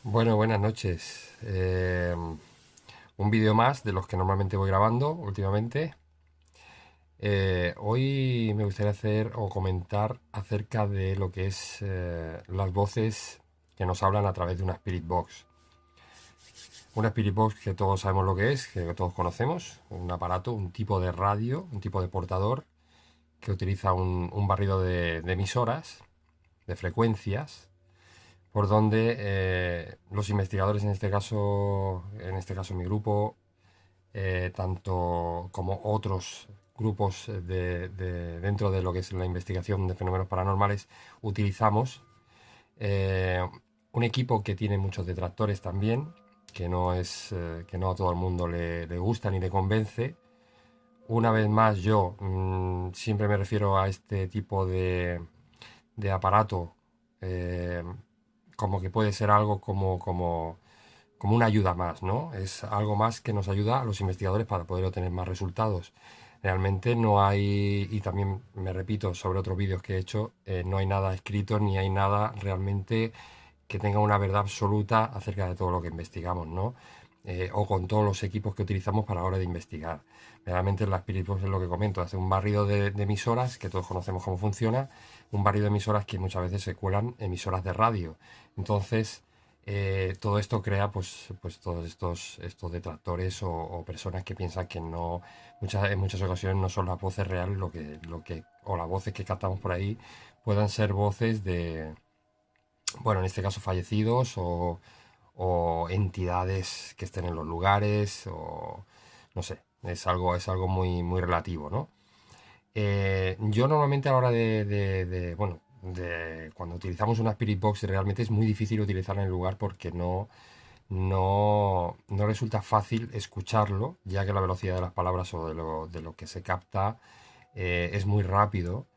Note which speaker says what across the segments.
Speaker 1: Bueno, buenas noches. Un vídeo más de los que normalmente voy grabando últimamente. Hoy me gustaría hacer o comentar acerca de lo que es las voces que nos hablan a través de una Spirit Box. Una Spirit Box que todos sabemos lo que es, que todos conocemos, un aparato, un tipo de radio, un tipo de portador que utiliza un barrido de emisoras, de frecuencias, por donde los investigadores, en este caso mi grupo, tanto como otros grupos dentro de lo que es la investigación de fenómenos paranormales, utilizamos eh, un equipo que tiene muchos detractores también, que no a todo el mundo le gusta ni le convence. Una vez más, yo siempre me refiero a este tipo de aparato eh, como que puede ser algo como una ayuda más, ¿no? Es algo más que nos ayuda a los investigadores para poder obtener más resultados. Realmente no hay, y también me repito sobre otros vídeos que he hecho, no hay nada escrito ni hay nada realmente que tenga una verdad absoluta acerca de todo lo que investigamos, ¿no? O con todos los equipos que utilizamos para la hora de investigar. Realmente la Spirit Box es lo que comento, hace un barrido de emisoras, que todos conocemos cómo funciona, un barrido de emisoras que muchas veces se cuelan emisoras de radio. Entonces, todo esto crea pues todos estos detractores o personas que piensan que no, en muchas ocasiones no son las voces reales o las voces que captamos por ahí puedan ser voces de, bueno, en este caso fallecidos o entidades que estén en los lugares o no sé, es algo muy relativo, ¿no? Yo normalmente a la hora bueno, cuando utilizamos una Spirit Box realmente es muy difícil utilizarla en el lugar porque no resulta fácil escucharlo, ya que la velocidad de las palabras o de lo que se capta es muy rápido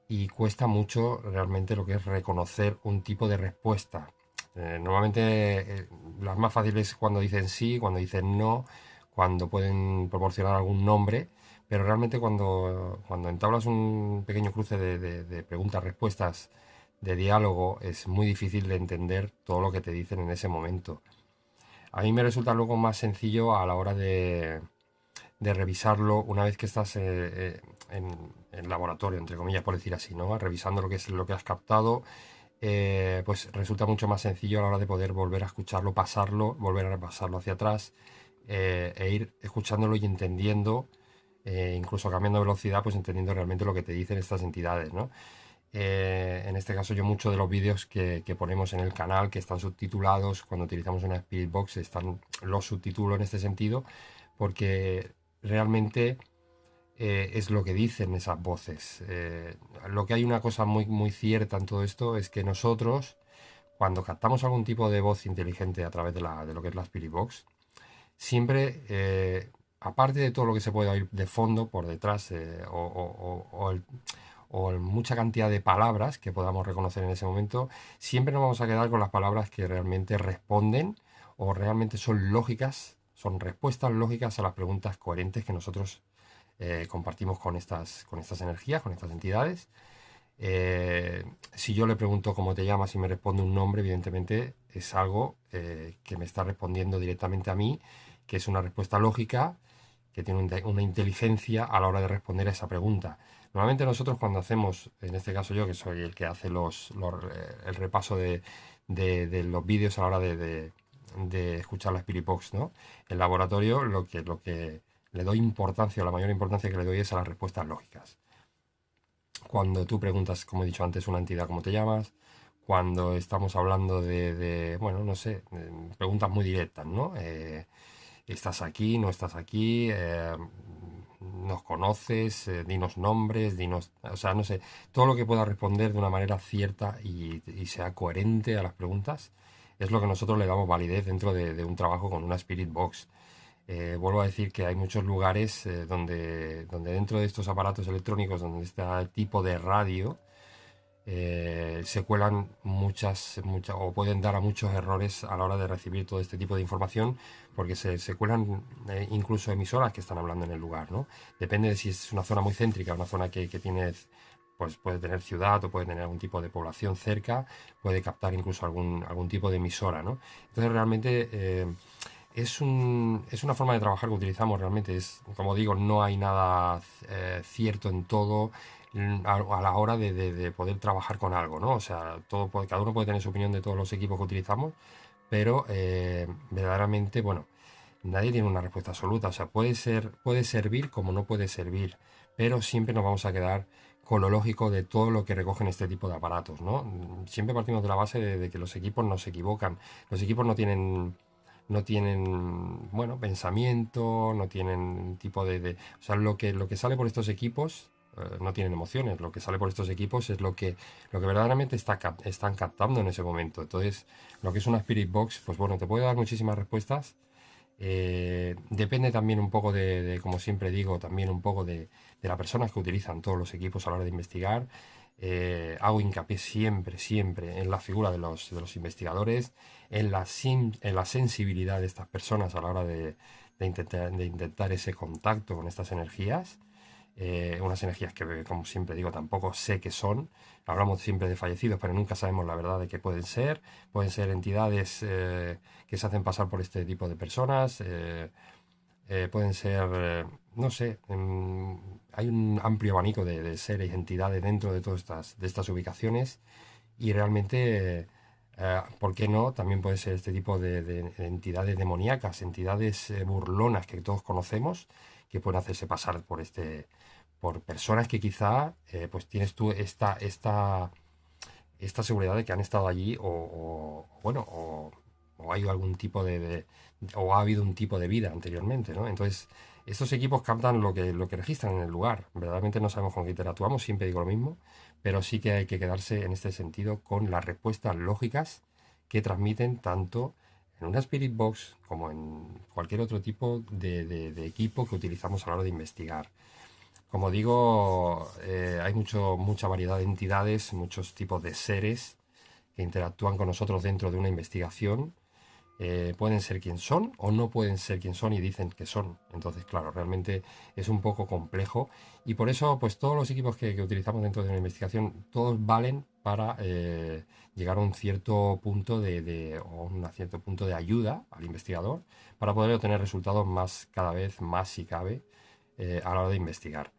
Speaker 1: y cuesta mucho realmente lo que es reconocer un tipo de respuesta. Normalmente las más fáciles cuando dicen sí, cuando dicen no, cuando pueden proporcionar algún nombre, pero realmente cuando entablas un pequeño cruce de preguntas-respuestas, de diálogo, es muy difícil de entender todo lo que te dicen en ese momento. A mí me resulta luego más sencillo a la hora de revisarlo una vez que estás en laboratorio, entre comillas, por decir así, ¿no? Revisando lo que has captado, pues resulta mucho más sencillo a la hora de poder volver a escucharlo, pasarlo, volver a repasarlo hacia atrás e ir escuchándolo y entendiendo, incluso cambiando velocidad, pues entendiendo realmente lo que te dicen estas entidades, ¿no? En este caso yo muchos de los vídeos que ponemos en el canal que están subtitulados, cuando utilizamos una Spirit Box están los subtítulos en este sentido, porque realmente es lo que dicen esas voces. Lo que hay una cosa muy cierta en todo esto es que nosotros, cuando captamos algún tipo de voz inteligente a través de lo que es la Spirit Box, siempre, aparte de todo lo que se puede oír de fondo, por detrás, o mucha cantidad de palabras que podamos reconocer en ese momento, siempre nos vamos a quedar con las palabras que realmente responden o realmente son lógicas, son respuestas lógicas a las preguntas coherentes que nosotros compartimos con estas energías, con estas entidades. Si yo le pregunto cómo te llamas y me responde un nombre, evidentemente es algo que me está respondiendo directamente a mí, que es una respuesta lógica, que tiene una inteligencia a la hora de responder a esa pregunta. Normalmente nosotros cuando hacemos, en este caso yo, que soy el que hace el repaso de los vídeos a la hora de escuchar la Spirit Box, ¿no? El laboratorio, lo que le doy importancia, o la mayor importancia que le doy es a las respuestas lógicas. Cuando tú preguntas, como he dicho antes, una entidad, ¿cómo te llamas? Cuando estamos hablando bueno, no sé, preguntas muy directas, ¿no? ¿Estás aquí? ¿No estás aquí? ¿Nos conoces? Dinos nombres, dinos, o sea, no sé, todo lo que pueda responder de una manera cierta y sea coherente a las preguntas es lo que nosotros le damos validez dentro de un trabajo con una Spirit Box. Vuelvo a decir que hay muchos lugares donde dentro de estos aparatos electrónicos, donde está el tipo de radio, se cuelan o pueden dar a muchos errores a la hora de recibir todo este tipo de información, porque se cuelan incluso emisoras que están hablando en el lugar, ¿no? Depende de si es una zona muy céntrica, una zona que tiene pues puede tener ciudad o puede tener algún tipo de población cerca, puede captar incluso algún tipo de emisora, ¿no? Entonces realmente es una forma de trabajar que utilizamos realmente. Como digo, no hay nada cierto en todo a la hora de poder trabajar con algo, ¿no? O sea, cada uno puede tener su opinión de todos los equipos que utilizamos, pero verdaderamente, bueno, nadie tiene una respuesta absoluta. O sea, puede servir como no puede servir, pero siempre nos vamos a quedar con lo lógico de todo lo que recogen este tipo de aparatos, ¿no? Siempre partimos de la base de que los equipos no se equivocan. Los equipos no tienen, bueno, pensamiento, no tienen tipo o sea, lo que sale por estos equipos no tienen emociones. Lo que sale por estos equipos es lo que verdaderamente están captando en ese momento. Entonces, lo que es una Spirit Box, pues bueno, te puede dar muchísimas respuestas. Depende también un poco como siempre digo, también un poco de las personas que utilizan todos los equipos a la hora de investigar. Hago hincapié siempre, siempre en la figura de los investigadores, en la sensibilidad de estas personas a la hora de intentar ese contacto con estas energías. Unas energías que, como siempre digo, tampoco sé qué son. Hablamos siempre de fallecidos, pero nunca sabemos la verdad de qué pueden ser. Pueden ser entidades que se hacen pasar por este tipo de personas. Pueden ser, no sé, hay un amplio abanico de seres, entidades dentro de todas estas ubicaciones y realmente, ¿por qué no? También puede ser este tipo de entidades demoníacas, entidades burlonas que todos conocemos, que pueden hacerse pasar por personas que quizá, pues tienes tú esta seguridad de que han estado allí bueno, o hay algún tipo o ha habido un tipo de vida anteriormente, ¿no? Entonces, estos equipos captan lo que registran en el lugar. Verdaderamente no sabemos con qué interactuamos, siempre digo lo mismo, pero sí que hay que quedarse en este sentido con las respuestas lógicas que transmiten tanto en una Spirit Box como en cualquier otro tipo de equipo que utilizamos a la hora de investigar. Como digo, hay mucha variedad de entidades, muchos tipos de seres que interactúan con nosotros dentro de una investigación. Pueden ser quien son o no pueden ser quien son y dicen que son. Entonces, claro, realmente es un poco complejo y por eso, pues todos los equipos que utilizamos dentro de una investigación, todos valen para llegar a un cierto punto o un cierto punto de ayuda al investigador para poder obtener resultados cada vez más si cabe a la hora de investigar.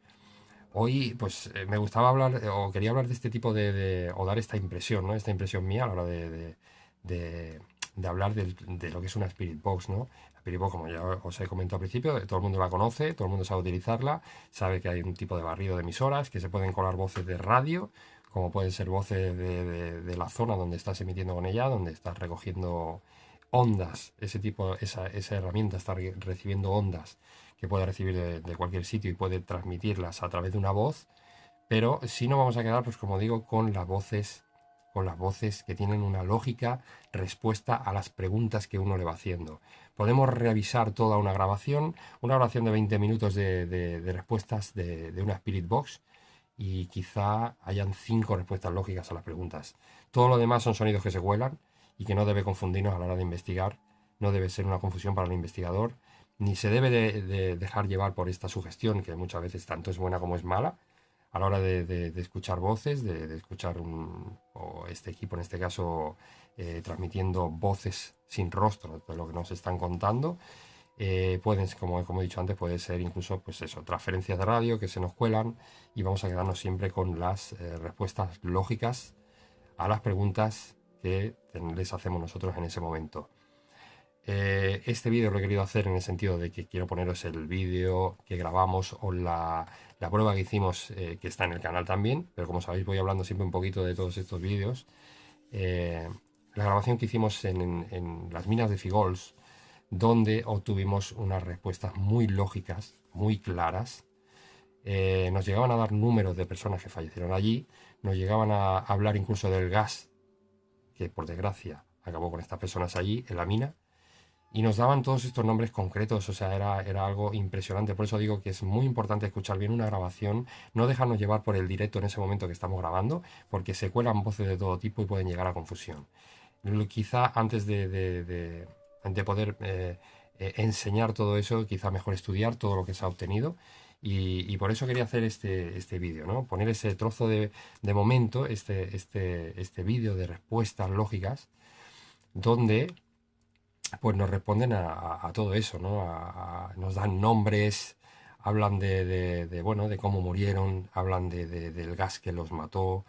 Speaker 1: Hoy, pues me gustaba hablar o quería hablar de este tipo o dar esta impresión, ¿no? Esta impresión mía a la hora de- de hablar de lo que es una Spirit Box, ¿no? La Spirit Box, como ya os he comentado al principio, todo el mundo la conoce, todo el mundo sabe utilizarla, sabe que hay un tipo de barrido de emisoras, que se pueden colar voces de radio, como pueden ser voces de la zona donde estás emitiendo con ella, donde estás recogiendo ondas, esa herramienta está recibiendo ondas que puede recibir de cualquier sitio y puede transmitirlas a través de una voz, pero sí nos vamos a quedar, pues como digo, con las voces que tienen una lógica respuesta a las preguntas que uno le va haciendo. Podemos revisar toda una grabación de 20 minutos de respuestas de una Spirit Box y quizá hayan 5 respuestas lógicas a las preguntas. Todo lo demás son sonidos que se cuelan y que no debe confundirnos a la hora de investigar, no debe ser una confusión para el investigador, ni se debe de dejar llevar por esta sugestión, que muchas veces tanto es buena como es mala, a la hora de escuchar voces, de escuchar o este equipo en este caso transmitiendo voces sin rostro de lo que nos están contando. Pueden, como he dicho antes, puede ser incluso pues eso, transferencias de radio que se nos cuelan y vamos a quedarnos siempre con las respuestas lógicas a las preguntas que les hacemos nosotros en ese momento. Este vídeo lo he querido hacer en el sentido de que quiero poneros el vídeo que grabamos o la prueba que hicimos, que está en el canal también, pero como sabéis voy hablando siempre un poquito de todos estos vídeos. Eh, la grabación que hicimos en las minas de Figols, donde obtuvimos unas respuestas muy lógicas, muy claras. Nos llegaban a dar números de personas que fallecieron allí, nos llegaban a hablar incluso del gas que por desgracia acabó con estas personas allí en la mina y nos daban todos estos nombres concretos, o sea, era algo impresionante. Por eso digo que es muy importante escuchar bien una grabación, no dejarnos llevar por el directo en ese momento que estamos grabando, porque se cuelan voces de todo tipo y pueden llegar a confusión. Quizá antes de poder enseñar todo eso, quizá mejor estudiar todo lo que se ha obtenido Y por eso quería hacer este vídeo, ¿no? Poner ese trozo de momento, este vídeo de respuestas lógicas, donde pues nos responden a todo eso, ¿no? Nos dan nombres, hablan bueno, de cómo murieron, hablan del gas que los mató,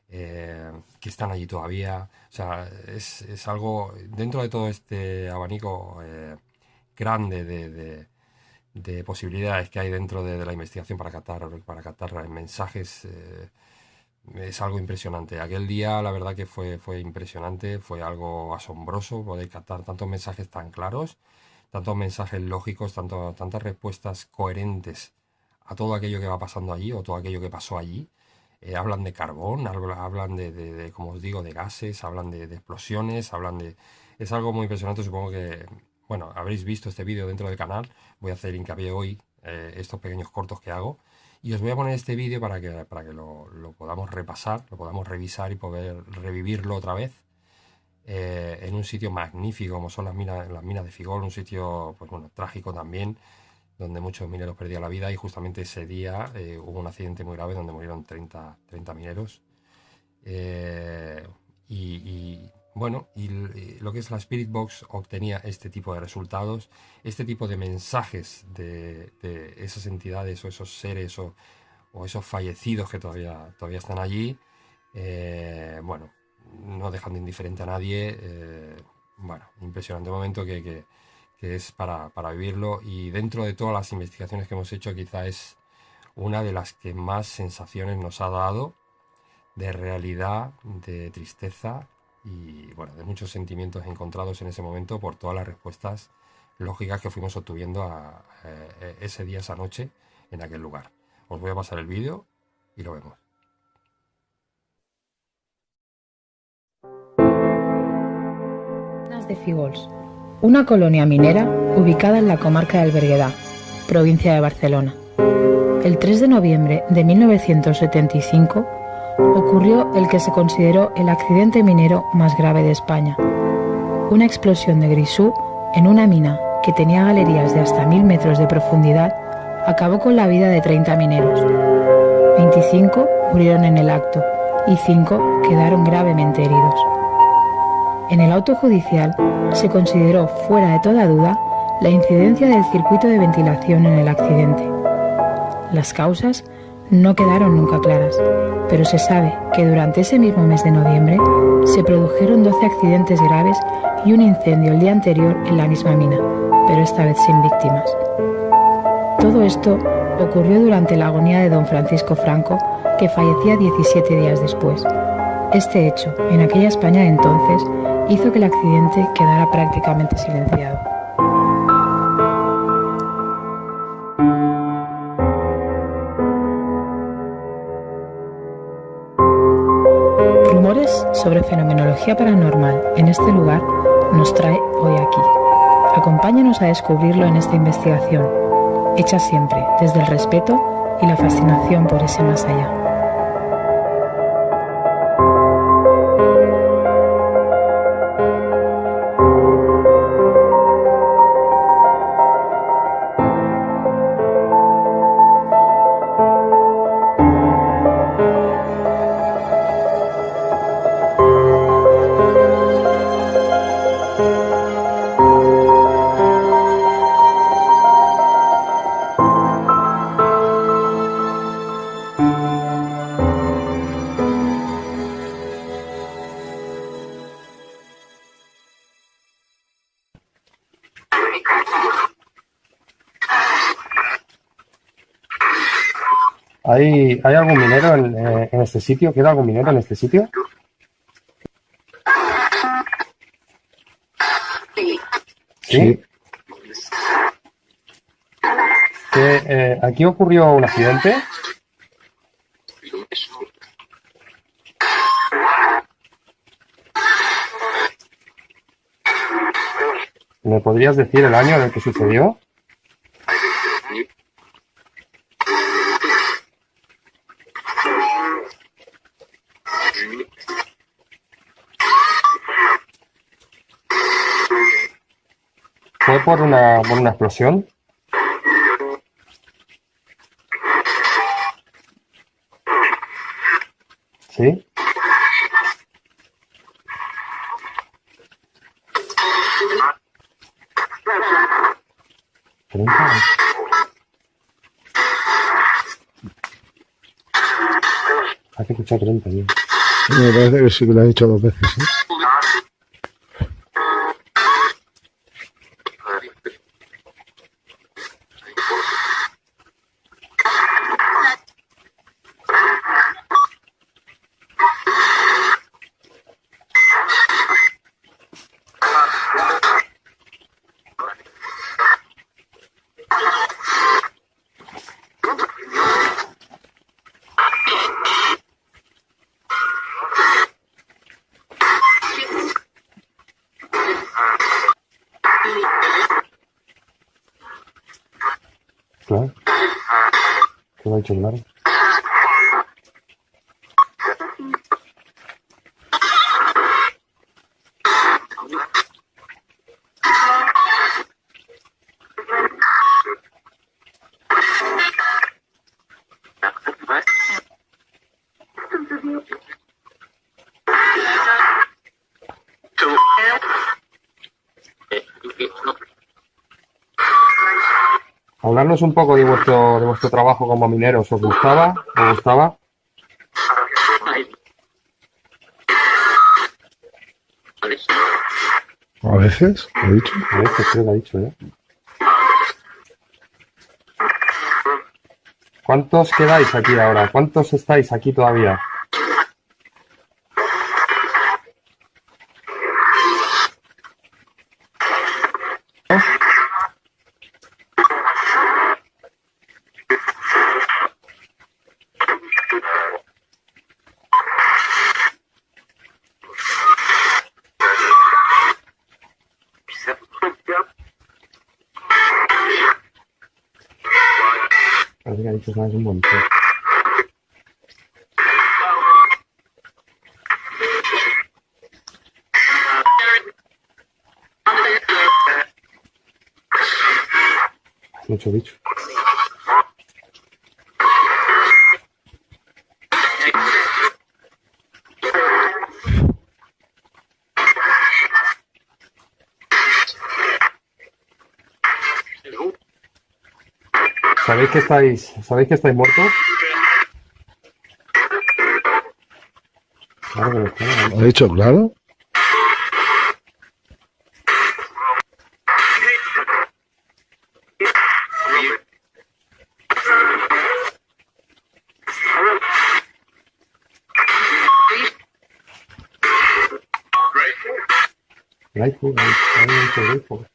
Speaker 1: que están allí todavía. O sea, es algo, dentro de todo este abanico grande de posibilidades que hay dentro de la investigación para captar mensajes, es algo impresionante. Aquel día, la verdad que fue impresionante, fue algo asombroso poder captar tantos mensajes tan claros, tantos mensajes lógicos, tantas respuestas coherentes a todo aquello que va pasando allí o todo aquello que pasó allí. Hablan de carbón, hablan como os digo, de gases, hablan de explosiones, Es algo muy impresionante, supongo que, bueno, habréis visto este vídeo dentro del canal. Voy a hacer hincapié hoy, estos pequeños cortos que hago. Y os voy a poner este vídeo para que lo podamos repasar, lo podamos revisar y poder revivirlo otra vez en un sitio magnífico como son las minas de Figol, un sitio, pues bueno, trágico también, donde muchos mineros perdían la vida y justamente ese día hubo un accidente muy grave donde murieron 30 mineros. Eh, bueno, y lo que es la Spirit Box obtenía este tipo de resultados, este tipo de mensajes de esas entidades o esos seres o esos fallecidos que todavía están allí. Bueno, no dejan de indiferente a nadie. Bueno, impresionante momento que es para vivirlo, y dentro de todas las investigaciones que hemos hecho quizá es una de las que más sensaciones nos ha dado de realidad, de tristeza y bueno, de muchos sentimientos encontrados en ese momento por todas las respuestas lógicas que fuimos obteniendo ese día, esa noche, en aquel lugar. Os voy a pasar el vídeo y lo vemos.
Speaker 2: Minas de Fígols, una colonia minera ubicada en la comarca del Berguedá, provincia de Barcelona. El 3 de noviembre de 1975 ocurrió el que se consideró el accidente minero más grave de España. Una explosión de grisú en una mina que tenía galerías de hasta 1000 metros de profundidad acabó con la vida de 30 mineros. 25 murieron en el acto y 5 quedaron gravemente heridos. En el auto judicial se consideró fuera de toda duda la incidencia del circuito de ventilación en el accidente. Las causas no quedaron nunca claras, pero se sabe que durante ese mismo mes de noviembre se produjeron 12 accidentes graves y un incendio el día anterior en la misma mina, pero esta vez sin víctimas. Todo esto ocurrió durante la agonía de don Francisco Franco, que fallecía 17 días después. Este hecho, en aquella España de entonces, hizo que el accidente quedara prácticamente silenciado. Rumores sobre fenomenología paranormal en este lugar nos trae hoy aquí. Acompáñanos a descubrirlo en esta investigación, hecha siempre desde el respeto y la fascinación por ese más allá.
Speaker 3: ¿Hay algún minero en este sitio? ¿Queda algún minero en este sitio? Sí. Aquí ocurrió un accidente. ¿Me podrías decir el año en el que sucedió? ¿Fue por una explosión? 30. Hay que escuchar 30, tío.
Speaker 4: Me parece que sí que lo ha dicho 2 veces, ¿eh?
Speaker 3: Claro. ¿Qué lo ha dicho claro? Hablarnos un poco de vuestro trabajo como mineros. ¿Os gustaba? ¿Os gustaba?
Speaker 4: A veces, lo he dicho.
Speaker 3: A veces creo que ha dicho, ¿eh? ¿Cuántos quedáis aquí ahora? ¿Cuántos estáis aquí todavía? Parece que ha dicho que es un montón. Mucho bicho. ¿Sabéis que estáis muertos? Claro que lo estáis.
Speaker 4: ¿Lo he dicho claro?
Speaker 3: Grateful, grateful.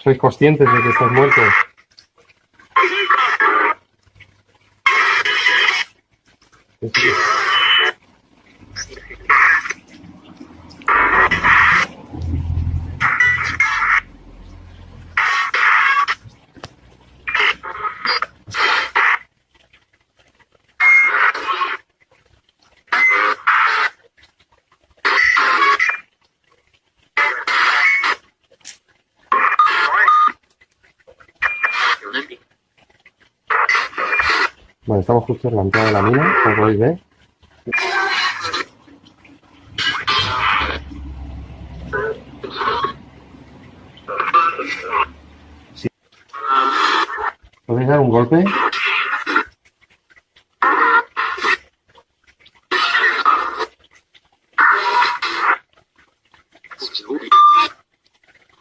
Speaker 3: ¿Sois conscientes de que estáis muertos? Bueno, estamos justo en la entrada de la mina, como podéis ver. Sí. ¿Podéis dar un golpe?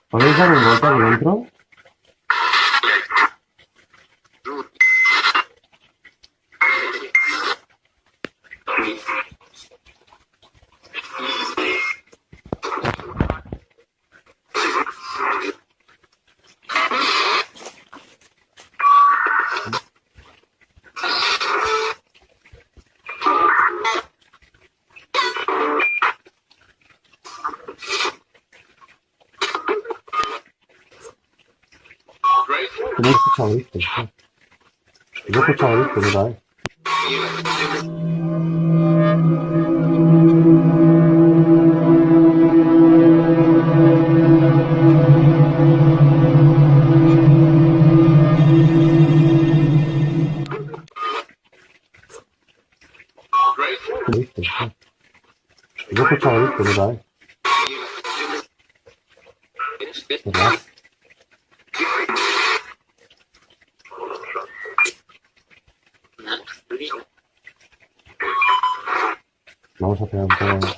Speaker 3: ¿Podéis dar un golpe aquí dentro? No he escuchado esto. No he escuchado esto otra vez. No he escuchado esto otra vez. ¿Verdad? Vamos a hacer un poco.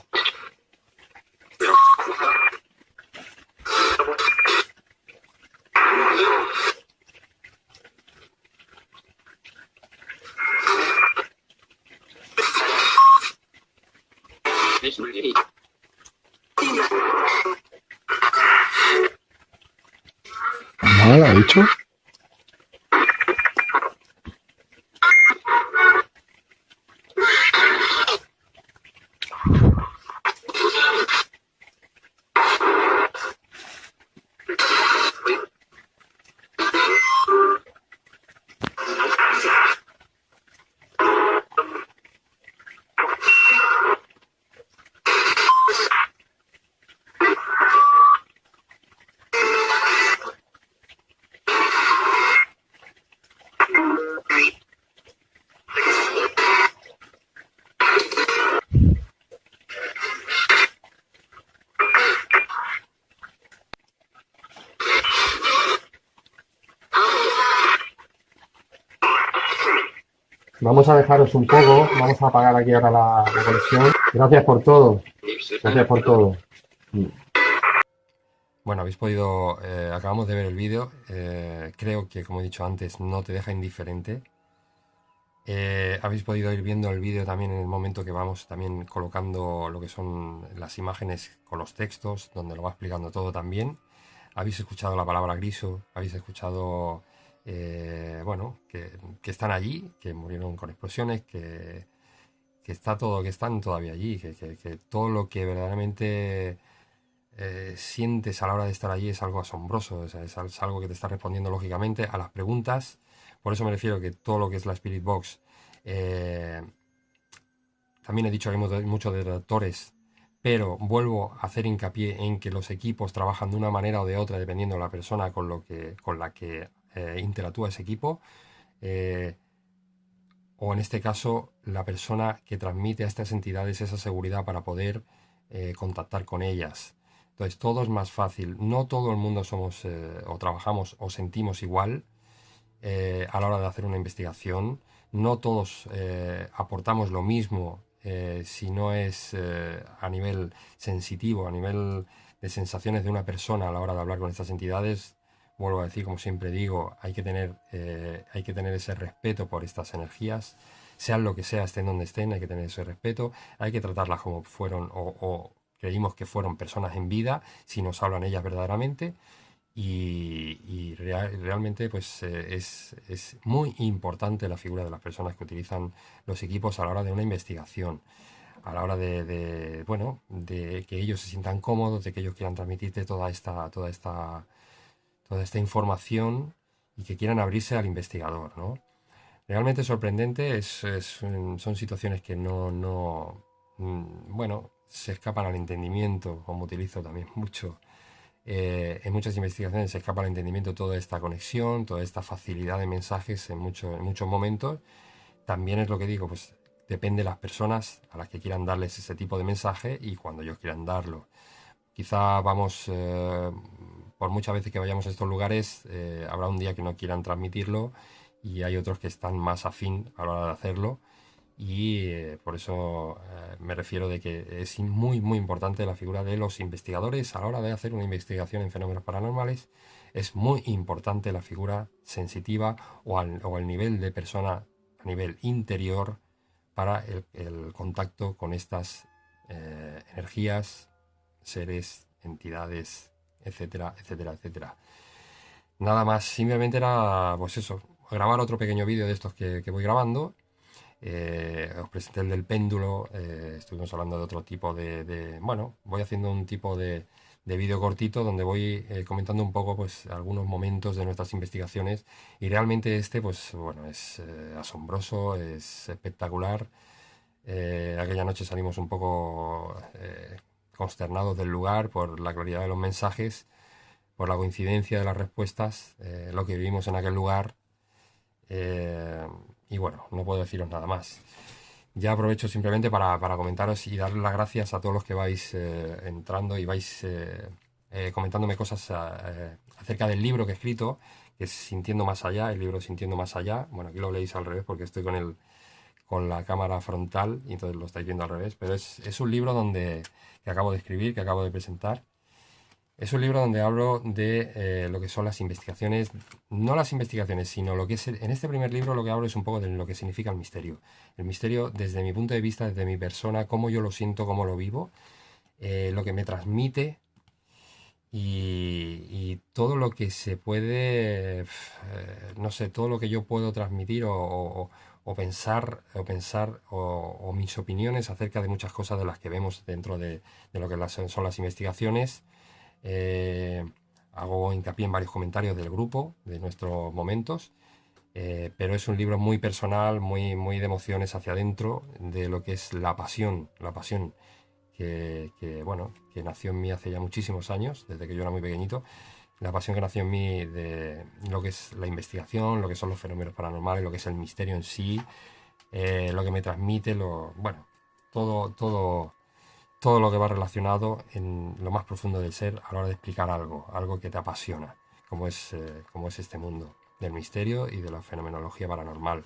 Speaker 4: ¿Mal ha dicho? Vamos a dejaros un poco, vamos a apagar aquí ahora la conexión. Gracias por todo. Gracias por todo.
Speaker 1: Bueno, habéis podido, acabamos de ver el vídeo, creo que como he dicho antes no te deja indiferente. Habéis podido ir viendo el vídeo también en el momento que vamos también colocando lo que son las imágenes con los textos, donde lo va explicando todo también. Habéis escuchado la palabra griso, habéis escuchado, bueno, que están allí, que murieron con explosiones, que está todo, que están todavía allí, que todo lo que verdaderamente sientes a la hora de estar allí es algo asombroso, o sea, es algo que te está respondiendo lógicamente a las preguntas. Por eso me refiero que todo lo que es la Spirit Box, también he dicho que hay muchos detractores, pero vuelvo a hacer hincapié en que los equipos trabajan de una manera o de otra dependiendo de la persona con la que interactúa ese equipo, o en este caso la persona que transmite a estas entidades esa seguridad para poder contactar con ellas. Entonces todo es más fácil. No todo el mundo somos o trabajamos o sentimos igual a la hora de hacer una investigación. No todos aportamos lo mismo si no es a nivel sensitivo, a nivel de sensaciones de una persona a la hora de hablar con estas entidades. Vuelvo a decir, como siempre digo, hay que tener ese respeto por estas energías, sean lo que sea, estén donde estén, hay que tener ese respeto, hay que tratarlas como fueron o creímos que fueron personas en vida, si nos hablan ellas verdaderamente. Y realmente pues es muy importante la figura de las personas que utilizan los equipos a la hora de una investigación, a la hora bueno, de que ellos se sientan cómodos, de que ellos quieran transmitirte toda esta información y que quieran abrirse al investigador, ¿no? Realmente sorprendente, son situaciones que bueno, se escapan al entendimiento, como utilizo también mucho. En muchas investigaciones se escapa al entendimiento toda esta conexión, toda esta facilidad de mensajes en muchos momentos. También es lo que digo, pues depende de las personas a las que quieran darles ese tipo de mensaje y cuando ellos quieran darlo. Quizá vamos, por muchas veces que vayamos a estos lugares, habrá un día que no quieran transmitirlo y hay otros que están más afín a la hora de hacerlo. Y por eso me refiero de que es muy muy importante la figura de los investigadores a la hora de hacer una investigación en fenómenos paranormales. Es muy importante la figura sensitiva o al nivel de persona a nivel interior para el contacto con estas energías, seres, entidades, etcétera, etcétera, etcétera. Nada más, simplemente era pues eso, grabar otro pequeño vídeo de estos que voy grabando. Os presenté el del péndulo, estuvimos hablando de otro tipo bueno, voy haciendo un tipo de de vídeo cortito donde voy comentando un poco pues algunos momentos de nuestras investigaciones, y realmente este pues bueno, es asombroso, es espectacular. Aquella noche salimos un poco consternados del lugar por la claridad de los mensajes, por la coincidencia de las respuestas, lo que vivimos en aquel lugar. Y bueno, no puedo deciros nada más. Ya aprovecho simplemente para comentaros y dar las gracias a todos los que vais entrando y vais comentándome cosas acerca del libro que he escrito, que es Sintiendo Más Allá, el libro Sintiendo Más Allá. Bueno, aquí lo leéis al revés porque estoy con la cámara frontal y entonces lo estáis viendo al revés, pero es un libro que acabo de escribir, que acabo de presentar. Es un libro donde hablo de lo que son las investigaciones, no las investigaciones, sino lo que es, en este primer libro lo que hablo es un poco de lo que significa el misterio. El misterio desde mi punto de vista, desde mi persona, cómo yo lo siento, cómo lo vivo, lo que me transmite y todo lo que se puede, no sé, todo lo que yo puedo transmitir o mis opiniones acerca de muchas cosas de las que vemos dentro de lo que son las investigaciones. Hago hincapié en varios comentarios del grupo, de nuestros momentos, pero es un libro muy personal, muy de emociones hacia adentro, de lo que es la pasión bueno, que nació en mí hace ya muchísimos años, desde que yo era muy pequeñito, la pasión que nació en mí de lo que es la investigación, lo que son los fenómenos paranormales, lo que es el misterio en sí, lo que me transmite, bueno, todo lo que va relacionado en lo más profundo del ser a la hora de explicar algo que te apasiona, como es este mundo del misterio y de la fenomenología paranormal.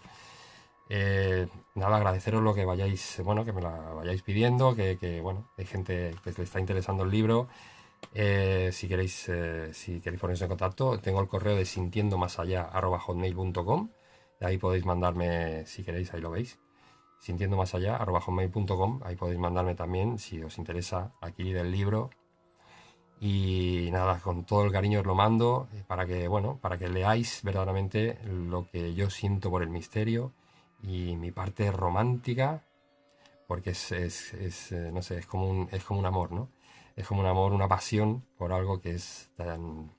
Speaker 1: Nada, agradeceros lo que vayáis, bueno, que me la vayáis pidiendo, bueno, hay gente que le está interesando el libro. Si queréis poneros en contacto, tengo el correo de sintiendomasallá@hotmail.com, y ahí podéis mandarme, si queréis, ahí lo veis, sintiendomasallá@hotmail.com, ahí podéis mandarme también si os interesa adquirir el libro. Y nada, con todo el cariño os lo mando para que leáis verdaderamente lo que yo siento por el misterio y mi parte romántica, porque no sé, es como un amor, ¿no? Es como un amor, una pasión por algo que es tan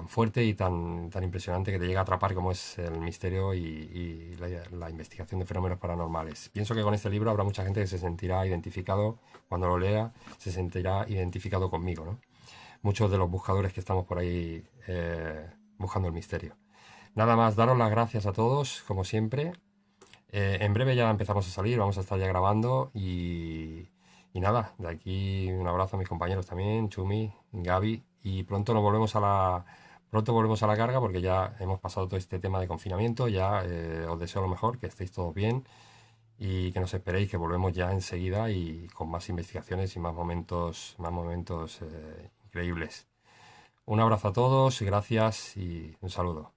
Speaker 1: fuerte y tan impresionante, que te llega a atrapar, como es el misterio y la investigación de fenómenos paranormales. Pienso que con este libro habrá mucha gente que se sentirá identificado, cuando lo lea, se sentirá identificado conmigo, ¿no? Muchos de los buscadores que estamos por ahí buscando el misterio. Nada más, daros las gracias a todos, como siempre. En breve ya empezamos a salir, vamos a estar ya grabando y nada, de aquí un abrazo a mis compañeros también, Chumi, Gaby, y pronto volvemos a la carga, porque ya hemos pasado todo este tema de confinamiento. Ya os deseo lo mejor, que estéis todos bien y que no os esperéis, que volvemos ya enseguida y con más investigaciones y más momentos increíbles. Un abrazo a todos, gracias y un saludo.